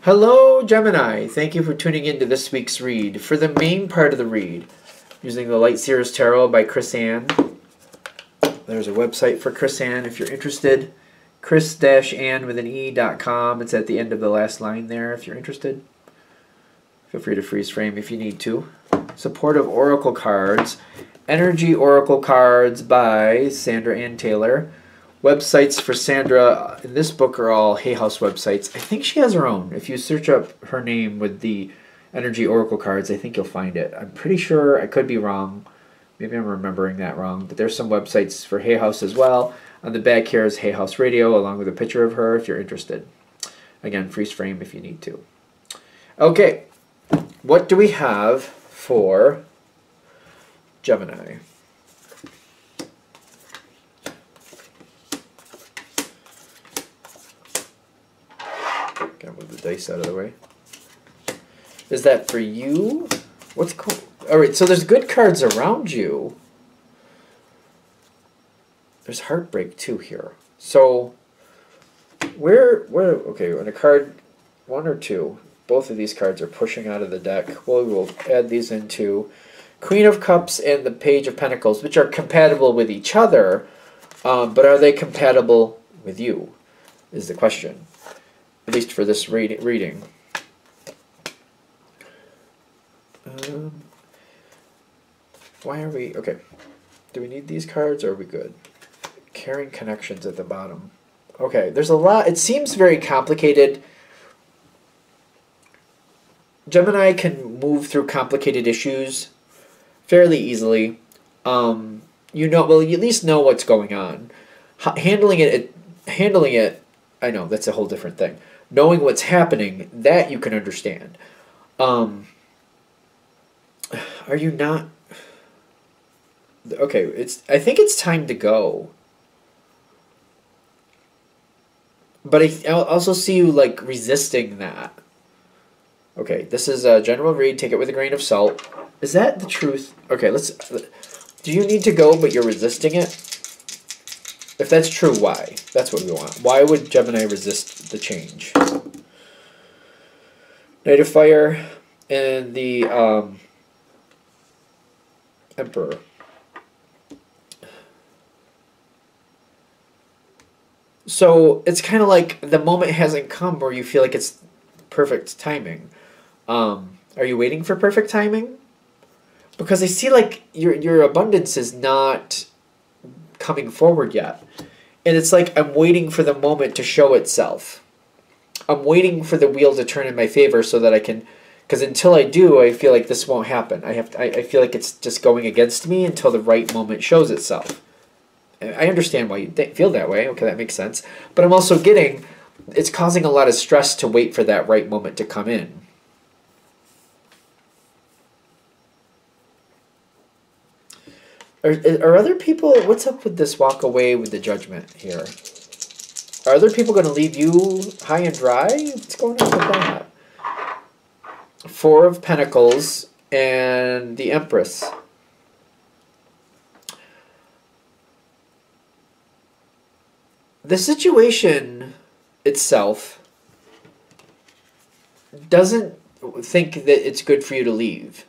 Hello, Gemini. Thank you for tuning in to this week's read. For the main part of the read, using the Light Seers Tarot by Chris Ann. There's a website for Chris Ann if you're interested. Chris-Ann with an E.com. It's at the end of the last line there if you're interested. Feel free to freeze frame if you need to. Supportive Oracle cards. Energy Oracle cards by Sandra Ann Taylor. Websites for Sandra in this book are all Hay House websites. I think she has her own. If you search up her name with the Energy Oracle cards, I think you'll find it. I'm pretty sure, I could be wrong. Maybe I'm remembering that wrong. But there's some websites for Hay House as well. On the back here is Hay House Radio, along with a picture of her if you're interested. Again, freeze frame if you need to. Okay, what do we have for Gemini? Gotta move the dice out of the way. Is that for you? What's cool? Alright, so there's good cards around you. There's heartbreak too here. So okay, on a card 1 or 2, both of these cards are pushing out of the deck. Well, we'll add these into Queen of Cups and the Page of Pentacles, which are compatible with each other, but are they compatible with you, is the question. At least for this reading. Why are we... Okay. Do we need these cards or are we good? Caring connections at the bottom. Okay, there's a lot... It seems very complicated. Gemini can move through complicated issues fairly easily. Well, you at least know what's going on. Handling it, I know, that's a whole different thing. Knowing what's happening, that you can understand. Are you not... Okay, I think it's time to go. But I also see you, like, resisting that. Okay, this is a general read. Take it with a grain of salt. Is that the truth? Okay, let's... Do you need to go, but you're resisting it? If that's true, why? That's what we want. Why would Gemini resist the change? Knight of Fire and the Emperor. So it's kind of like the moment hasn't come where you feel like it's perfect timing. Are you waiting for perfect timing? Because I see like your abundance is not coming forward yet. And it's like I'm waiting for the moment to show itself. I'm waiting for the wheel to turn in my favor so that I can... Because until I do, I feel like this won't happen. I feel like it's just going against me until the right moment shows itself. I understand why you feel that way. Okay, that makes sense. But I'm also getting... It's causing a lot of stress to wait for that right moment to come in. Are other people... What's up with this walk away with the Judgment here? Are other people going to leave you high and dry? What's going on with that? 4 of Pentacles and the Empress. The situation itself doesn't think that it's good for you to leave.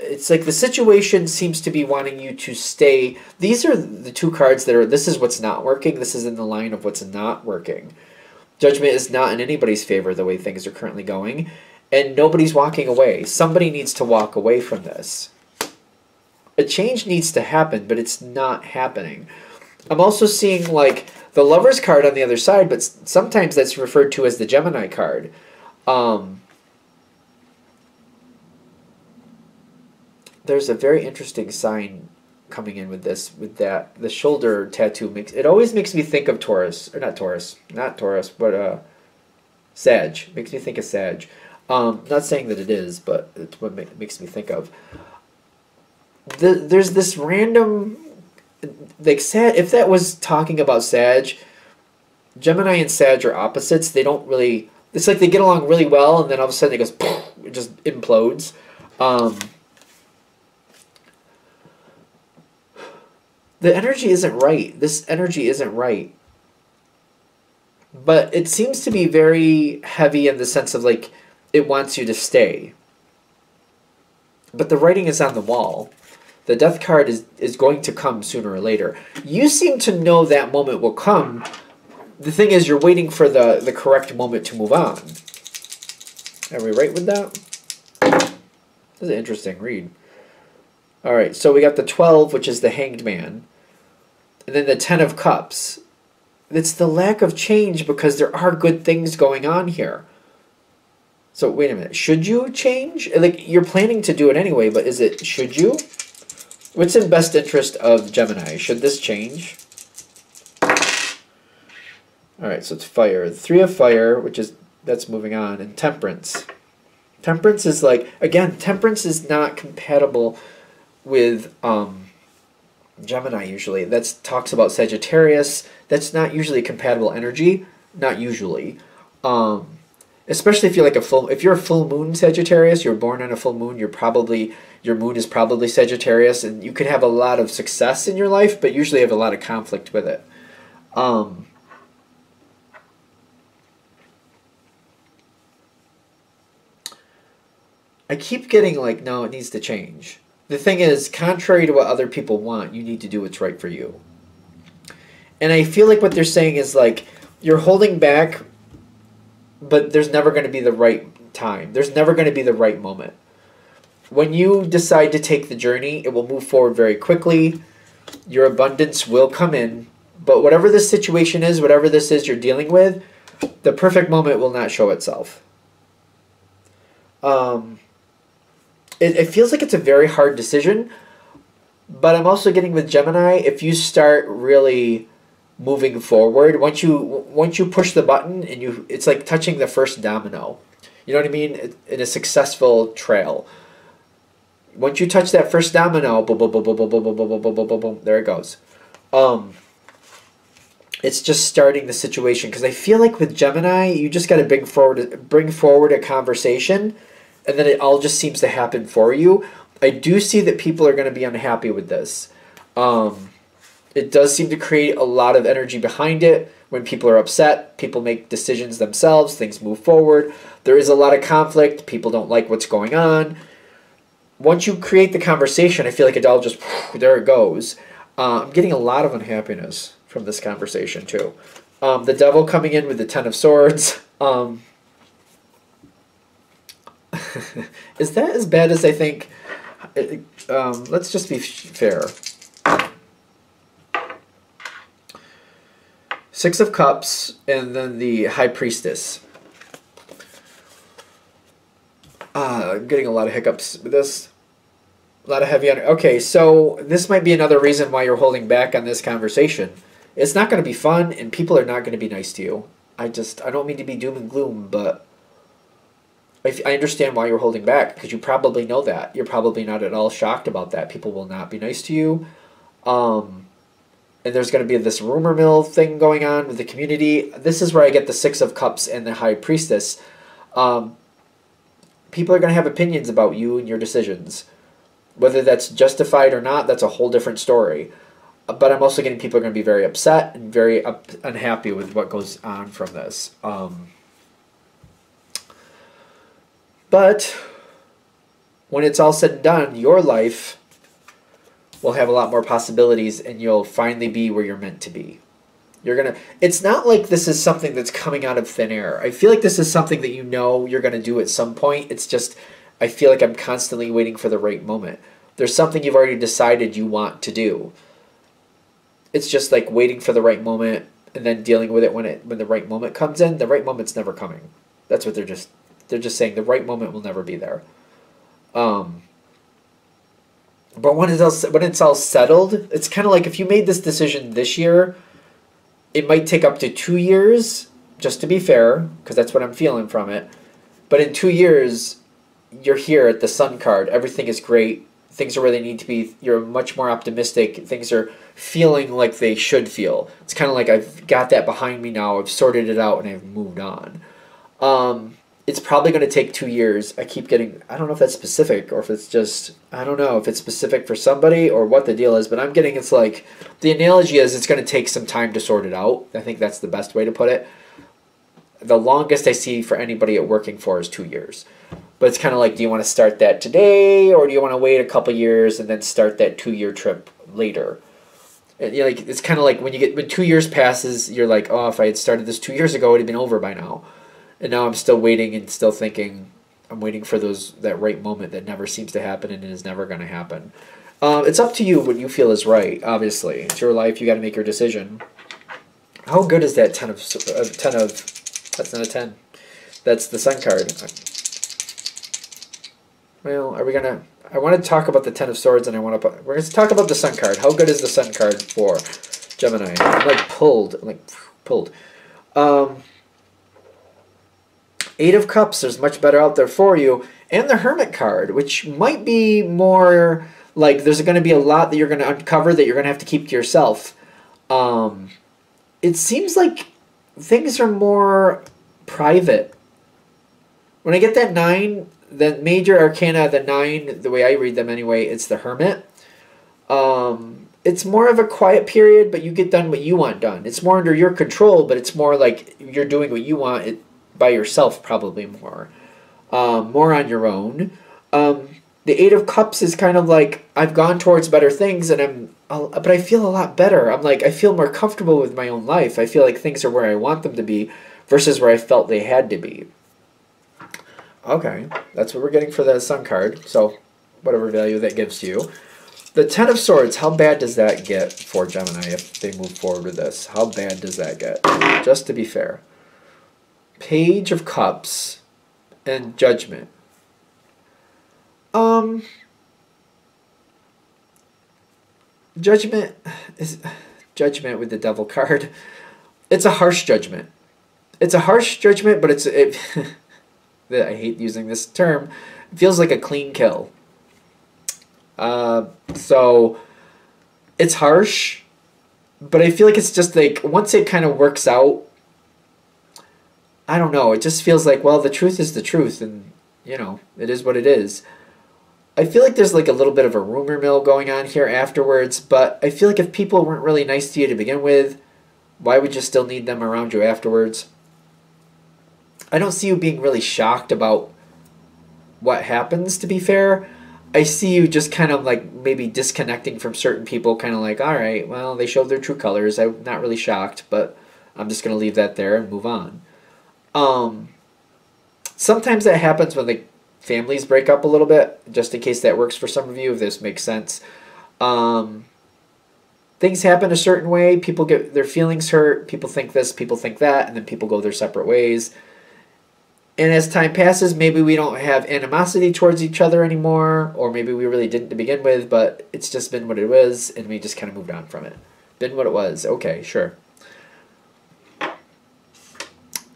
It's like the situation seems to be wanting you to stay. These are the 2 cards that are, this is what's not working. This is in the line of what's not working. Judgment is not in anybody's favor the way things are currently going. And nobody's walking away. Somebody needs to walk away from this. A change needs to happen, but it's not happening. I'm also seeing like the Lover's card on the other side, but sometimes that's referred to as the Gemini card. There's a very interesting sign coming in with this, with that. The shoulder tattoo it always makes me think of Taurus, or not Taurus, but Sag. Makes me think of Sag. Not saying that it is, but it's what makes me think of. There's this random, like Sag. If that was talking about Sag, Gemini and Sag are opposites. They don't really. It's like they get along really well, and then all of a sudden it goes, poof, it just implodes. The energy isn't right. This energy isn't right. But it seems to be very heavy in the sense of like it wants you to stay. But the writing is on the wall. The death card is going to come sooner or later. You seem to know that moment will come. The thing is, you're waiting for the correct moment to move on. Are we right with that? This is an interesting read. Alright, so we got the 12, which is the Hanged Man. And then the 10 of Cups. It's the lack of change because there are good things going on here. So wait a minute. Should you change? Like, you're planning to do it anyway, but is it, should you? What's in best interest of Gemini? Should this change? Alright, so it's fire. 3 of fire, which is, that's moving on. And temperance. Temperance is like, again, temperance is not compatible with Gemini usually. That talks about Sagittarius. That's not usually a compatible energy. Not usually. Especially if you're like if you're a full moon Sagittarius, you're born on a full moon, your moon is probably Sagittarius, and you could have a lot of success in your life, but usually have a lot of conflict with it. I keep getting like, no, it needs to change. The thing is, contrary to what other people want, you need to do what's right for you. And I feel like what they're saying is like, you're holding back, but there's never going to be the right time. There's never going to be the right moment. When you decide to take the journey, it will move forward very quickly. Your abundance will come in. But whatever this situation is, whatever this is you're dealing with, the perfect moment will not show itself. It feels like it's a very hard decision, but I'm also getting with Gemini, if you start really moving forward, once you push the button and it's like touching the first domino. You know what I mean? In a successful trail. Once you touch that first domino, boom, boom, boom, boom, boom, boom, boom, boom, boom, boom, boom, boom, there it goes. It's just starting the situation, because I feel like with Gemini, you just got to bring forward a conversation, and then it all just seems to happen for you. I do see that people are going to be unhappy with this. It does seem to create a lot of energy behind it. When people are upset, people make decisions themselves, things move forward. There is a lot of conflict. People don't like what's going on. Once you create the conversation, I feel like it all just, there it goes. I'm getting a lot of unhappiness from this conversation too. The devil coming in with the 10 of Swords. Is that as bad as I think? Let's just be fair. 6 of Cups, and then the High Priestess. I'm getting a lot of hiccups with this. A lot of heavy energy. Okay, so this might be another reason why you're holding back on this conversation. It's not going to be fun, and people are not going to be nice to you. I don't mean to be doom and gloom, but I understand why you're holding back, because you probably know that. You're probably not at all shocked about that. People will not be nice to you. And there's going to be this rumor mill thing going on with the community. This is where I get the 6 of Cups and the High Priestess. People are going to have opinions about you and your decisions. Whether that's justified or not, that's a whole different story. But I'm also getting people are going to be very upset and very unhappy with what goes on from this. But when it's all said and done, your life will have a lot more possibilities, and you'll finally be where you're meant to be. It's not like this is something that's coming out of thin air. I feel like this is something that you know you're going to do at some point. It's just, I feel like I'm constantly waiting for the right moment. There's something you've already decided you want to do. It's just like waiting for the right moment and then dealing with it when the right moment comes in. The right moment's never coming. That's what they're just saying. The right moment will never be there. But when it's all settled, it's kind of like if you made this decision this year, it might take up to 2 years, just to be fair, because that's what I'm feeling from it. But in 2 years, you're here at the Sun card. Everything is great. Things are where they need to be. You're much more optimistic. Things are feeling like they should feel. It's kind of like I've got that behind me now. I've sorted it out and I've moved on. It's probably going to take 2 years. I keep getting, I don't know if that's specific or if it's just, I don't know if it's specific for somebody or what the deal is, but I'm getting, it's like, the analogy is it's going to take some time to sort it out. I think that's the best way to put it. The longest I see for anybody at working for is 2 years. But it's kind of like, do you want to start that today, or do you want to wait a couple years and then start that 2-year trip later? And, you know, like, it's kind of like when 2 years passes, you're like, oh, if I had started this 2 years ago, it would have been over by now. And now I'm still waiting and still thinking, I'm waiting for that right moment that never seems to happen and is never going to happen. It's up to you what you feel is right, obviously. It's your life. You got to make your decision. How good is that 10 of... That's not a 10. That's the Sun card. Well, are we going to... I want to talk about the 10 of Swords, and we're going to talk about the Sun card. How good is the Sun card for Gemini? I'm pulled. 8 of Cups, there's much better out there for you. And the Hermit card, which might be more like there's going to be a lot that you're going to uncover that you're going to have to keep to yourself. It seems like things are more private. When I get that 9, the major arcana, the 9, the way I read them anyway, it's the Hermit. It's more of a quiet period, but you get done what you want done. It's more under your control, but it's more like you're doing what you want by yourself, probably more. More on your own. The 8 of Cups is kind of like, I've gone towards better things, but I feel a lot better. I feel more comfortable with my own life. I feel like things are where I want them to be versus where I felt they had to be. Okay, that's what we're getting for the Sun card. So, whatever value that gives you. The 10 of Swords, how bad does that get for Gemini if they move forward with this? How bad does that get? Just to be fair. Page of Cups and Judgment. Judgment with the Devil card. It's a harsh judgment. It's a harsh judgment, but I hate using this term. It feels like a clean kill. So it's harsh, but I feel like it's just like once it kind of works out, I don't know. It just feels like, well, the truth is the truth, and you know, it is what it is. I feel like there's like a little bit of a rumor mill going on here afterwards, but I feel like if people weren't really nice to you to begin with, why would you still need them around you afterwards? I don't see you being really shocked about what happens, to be fair. I see you just kind of like maybe disconnecting from certain people, kind of like, all right, well, they showed their true colors. I'm not really shocked, but I'm just going to leave that there and move on. Sometimes that happens when the families break up a little bit, just in case that works for some of you, if this makes sense. Things happen a certain way. People get their feelings hurt. People think this, people think that, and then people go their separate ways. And as time passes, maybe we don't have animosity towards each other anymore, or maybe we really didn't to begin with, but it's just been what it was, and we just kind of moved on from it. Been what it was. Okay, sure.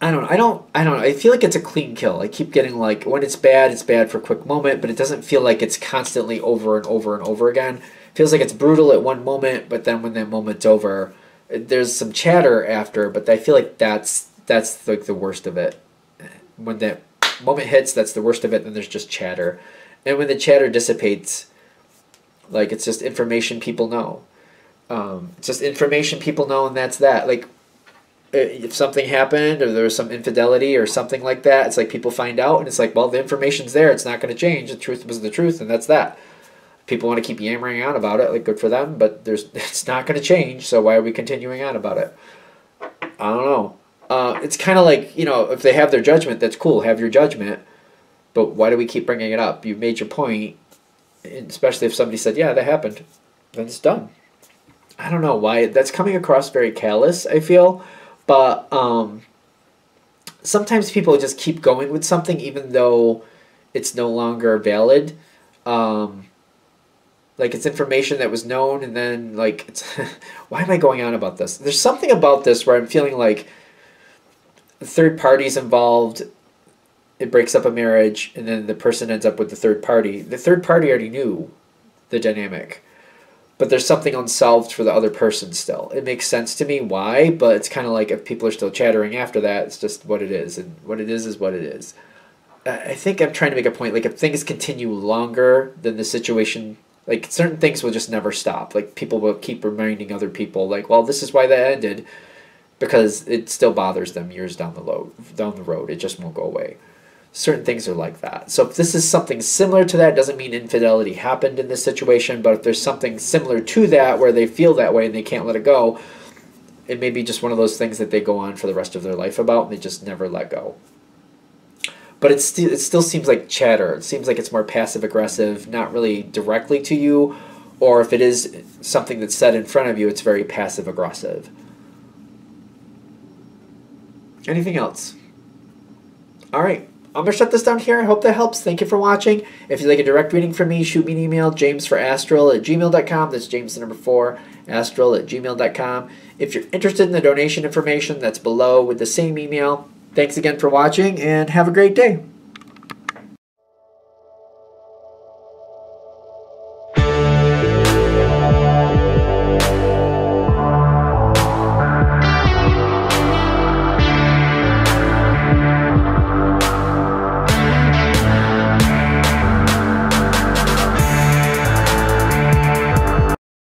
I don't know. I feel like it's a clean kill. I keep getting like, when it's bad for a quick moment, but it doesn't feel like it's constantly over and over and over again. It feels like it's brutal at one moment, but then when that moment's over, there's some chatter after, but I feel like that's like the worst of it. When that moment hits, that's the worst of it, then there's just chatter. And when the chatter dissipates, like, it's just information people know. It's just information people know, and that's that. Like, if something happened or there was some infidelity or something like that, it's like people find out and it's like, well, the information's there. It's not going to change. The truth was the truth, and that's that. People want to keep yammering on about it, like, good for them, but it's not going to change, so why are we continuing on about it? I don't know. It's kind of like, you know, if they have their judgment, that's cool. Have your judgment, but why do we keep bringing it up? You've made your point, especially if somebody said, yeah, that happened, then it's done. I don't know why. That's coming across very callous, I feel. But sometimes people just keep going with something even though it's no longer valid. Like, it's information that was known, and then, like, it's why am I going on about this? There's something about this where I'm feeling like the third party's involved, it breaks up a marriage, and then the person ends up with the third party. The third party already knew the dynamic, but there's something unsolved for the other person still. It makes sense to me why, but it's kind of like if people are still chattering after that, it's just what it is, and what it is what it is. I think I'm trying to make a point, like, if things continue longer than the situation, like, certain things will just never stop. Like, people will keep reminding other people, like, well, this is why that ended, because it still bothers them years down the road. It just won't go away. Certain things are like that. So if this is something similar to that, doesn't mean infidelity happened in this situation, but if there's something similar to that where they feel that way and they can't let it go, it may be just one of those things that they go on for the rest of their life about and they just never let go. But it still seems like chatter. It seems like it's more passive-aggressive, not really directly to you, or if it is something that's said in front of you, it's very passive-aggressive. Anything else? All right. I'm going to shut this down here. I hope that helps. Thank you for watching. If you'd like a direct reading from me, shoot me an email, jamesforastral@gmail.com. That's James the number 4, astral@gmail.com. If you're interested in the donation information, that's below with the same email. Thanks again for watching, and have a great day.